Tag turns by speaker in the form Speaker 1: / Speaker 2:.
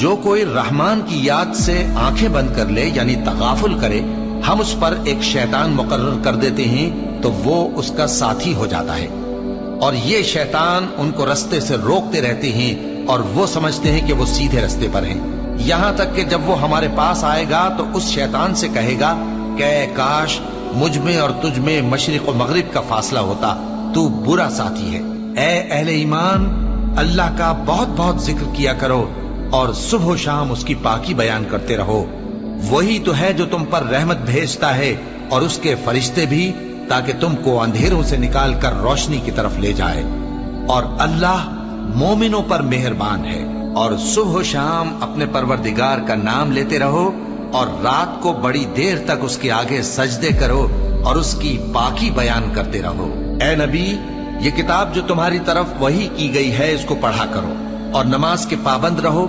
Speaker 1: جو کوئی رحمان کی یاد سے آنکھیں بند کر لے یعنی تغافل کرے، ہم اس پر ایک شیطان مقرر کر دیتے ہیں تو وہ اس کا ساتھی ہو جاتا ہے، اور یہ شیطان ان کو رستے سے روکتے رہتے ہیں اور وہ سمجھتے ہیں کہ وہ سیدھے رستے پر ہیں، یہاں تک کہ جب وہ ہمارے پاس آئے گا تو اس شیطان سے کہے گا کہ کاش مجھ میں اور تجھ میں مشرق و مغرب کا فاصلہ ہوتا، تو برا ساتھی ہے۔ اے اہل ایمان، اللہ کا بہت بہت ذکر کیا کرو اور صبح و شام اس کی پاکی بیان کرتے رہو، وہی تو ہے جو تم پر رحمت بھیجتا ہے اور اس کے فرشتے بھی، تاکہ تم کو اندھیروں سے نکال کر روشنی کی طرف لے جائے، اور اللہ مومنوں پر مہربان ہے۔ اور صبح و شام اپنے پروردگار کا نام لیتے رہو اور رات کو بڑی دیر تک اس کے آگے سجدے کرو اور اس کی پاکی بیان کرتے رہو۔ اے نبی، یہ کتاب جو تمہاری طرف وحی کی گئی ہے اس کو پڑھا کرو اور نماز کے پابند رہو